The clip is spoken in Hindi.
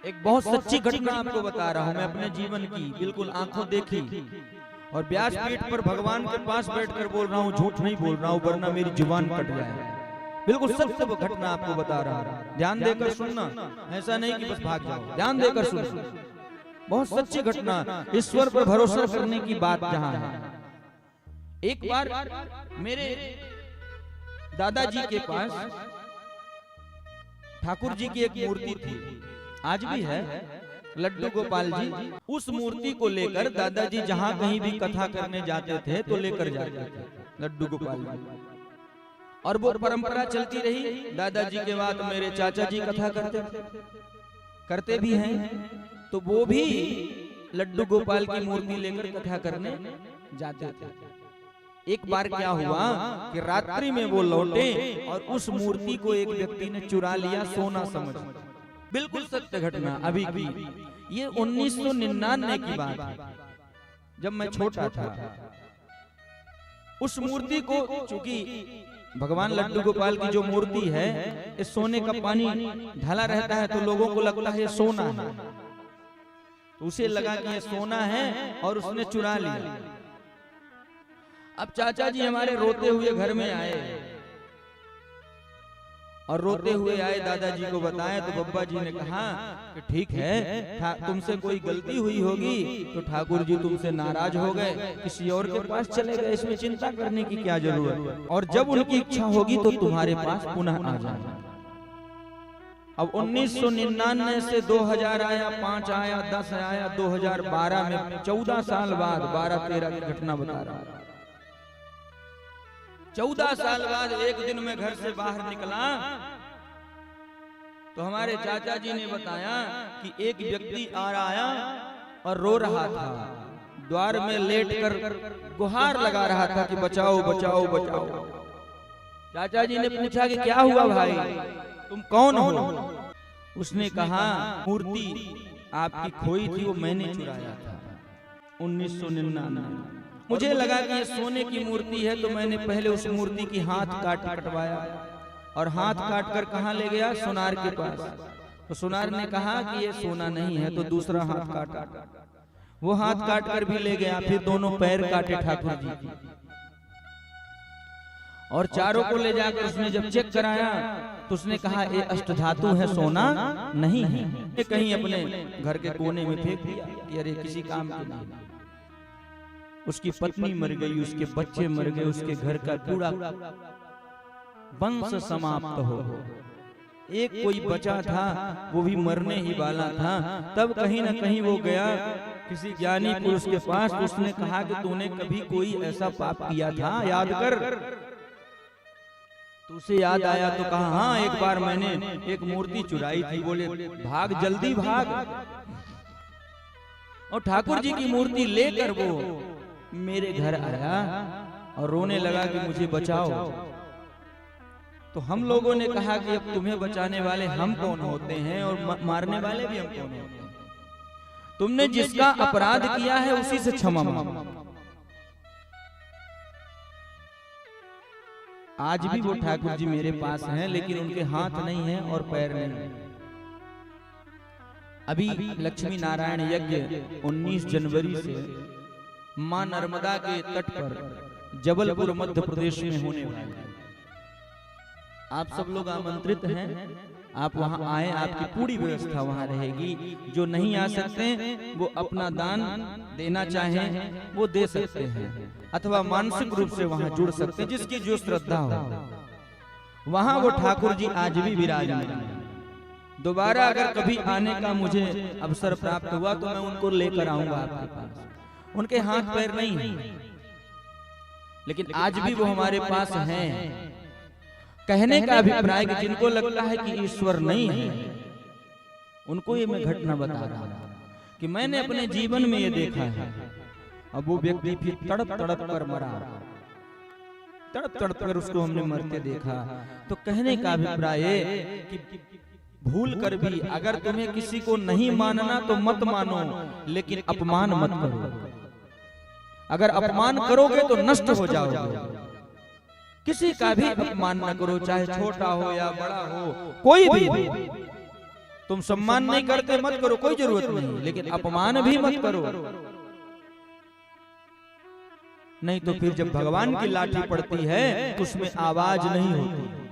एक बहुत सच्ची घटना आपको बता रहा हूं मैं अपने जीवन की, बिल्कुल आंखों देखी और व्यासपीठ पर भगवान के पास बैठकर बोल रहा हूं, झूठ नहीं बोल रहा हूं वरना मेरी जुबान कट जाए। बिल्कुल सत्य वो घटना आपको बता रहा हूं, ध्यान देकर सुनना, ऐसा नहीं कि बस भाग जाओ, ध्यान देकर सुनना। बहुत सच्ची घटना, ईश्वर पर भरोसा करने की बात जहां है। एक बार मेरे दादाजी के पास ठाकुर जी की एक मूर्ति थी, आज भी है, लड्डू गोपाल जी। उस मूर्ति को लेकर दादाजी जहां कहीं भी कथा करने जाते थे तो लेकर जाते थे लड्डू गोपाल जी, और वो परंपरा चलती रही। दादाजी के बाद मेरे चाचा जी कथा करते भी हैं, तो वो भी लड्डू गोपाल की मूर्ति लेकर कथा करने जाते थे। एक बार क्या हुआ कि रात्रि में वो लौटे और उस मूर्ति को एक व्यक्ति ने चुरा लिया सोना समझ। बिल्कुल सत्य घटना अभी की, ये 1999 की बात है, जब मैं छोटा था। उस मूर्ति को, चूंकि भगवान लड्डू गोपाल की जो मूर्ति है इस सोने का पानी ढला रहता है तो लोगों को लगता है ये सोना है, तो उसे लगा कि ये सोना है और उसने चुरा लिया। अब चाचा जी हमारे रोते हुए घर में आए और रोते हुए आए, दादाजी को बताया तो बब्बा जी ने कहा कि ठीक है, तुमसे कोई गलती हुई होगी तो ठाकुर जी तुमसे नाराज हो गए, किसी और के पास चले गए, इसमें चिंता करने की क्या जरूरत, और जब उनकी इच्छा होगी तो तुम्हारे पास पुनः आ जाए। अब 1999 से 2000 आया, 5 आया, 10 आया, 2012 में 14 साल बाद 12-13 की घटना बता रहा है। 14 साल बाद एक दिन मैं घर से बाहर निकला तो हमारे चाचा जी ने बताया कि एक व्यक्ति आ रहा और रो रहा था, द्वार में लेटकर गुहार लगा रहा था कि बचाओ बचाओ बचाओ। चाचा जी ने पूछा कि क्या हुआ भाई, तुम कौन हो? उसने कहा मूर्ति आपकी खोई थी, वो मैंने चुराया था 1999। मुझे लगा कि ये सोने की मूर्ति है तो मैंने पहले उस मूर्ति की हाथ कटवाया और हाथ काट कर कहाँ ले गया, सुनार के पास। तो सुनार ने कहा कि ये सोना नहीं है, तो दूसरा हाथ काटा, वो हाथ काट कर भी ले गया। फिर दोनों पैर काटे ठाकुर जी की और चारों को ले जाकर उसने जब चेक कराया तो उसने कहा ये अष्टधातु है, सोना नहीं है। कहीं अपने घर के कोने में फेंक दिया कि अरे किसी काम के नहीं। उसकी पत्नी मर गई, उसके बच्चे मर गए, उसके घर का पूरा वंश समाप्त हो। एक कोई बचा था वो भी मरने ही वाला था। तब कहीं ना कहीं वो गया किसी ज्ञानी पुरुष के पास, उसने कहा कि तूने कभी कोई ऐसा पाप किया था, याद कर। तो उसे याद आया तो कहा हाँ, एक बार मैंने एक मूर्ति चुराई थी। बोले भाग, जल्दी भाग। और ठाकुर जी की मूर्ति लेकर वो मेरे घर आया और रोने लगा कि मुझे बचाओ। तो हम लोगों ने कहा कि अब तुम्हें बचाने वाले हम कौन होते हैं और मारने वाले भी हम कौन होते हैं? तुमने जिसका अपराध किया है उसी से क्षमा मांगो। आज भी वो ठाकुर जी मेरे पास हैं, लेकिन उनके हाथ नहीं है और पैर नहीं है। अभी लक्ष्मी नारायण यज्ञ 19 जनवरी से मां नर्मदा के तट पर जबलपुर मध्य प्रदेश में होने वाला है। आप सब लोग आमंत्रित हैं, आप वहां आए, आपकी पूरी व्यवस्था वहां रहेगी। जो नहीं आ सकते वो अपना दान देना चाहें वो दे सकते हैं, अथवा मानसिक रूप से वहां जुड़ सकते हैं, जिसकी जो श्रद्धा हो। वहां वो ठाकुर जी आज भी विराजमान हैं। दोबारा अगर कभी आने का मुझे अवसर प्राप्त हुआ तो मैं उनको लेकर आऊंगा आपके पास। उनके हाथ पैर नहीं है, लेकिन आज भी वो हमारे पास हैं। कहने का अभिप्राय कि जिनको लगता है कि ईश्वर नहीं है, उनको ये मैं घटना बता रहा हूं कि मैंने अपने जीवन में ये देखा है। अब वो व्यक्ति फिर तड़प तड़प कर मरा, तड़प तड़प कर उसको हमने मरते देखा। तो कहने का अभिप्राय कि भूल कर भी अगर तुम्हें किसी को नहीं मानना तो मत मानो, लेकिन अपमान मत करो। अगर अपमान करोगे तो नष्ट हो जाओगे। किसी का भी अपमान न करो, चाहे छोटा हो या बड़ा हो, कोई भी। तुम सम्मान नहीं करते मत करो, कोई जरूरत नहीं, लेकिन अपमान भी मत करो। नहीं तो फिर जब भगवान की लाठी पड़ती है तो उसमें आवाज नहीं होती।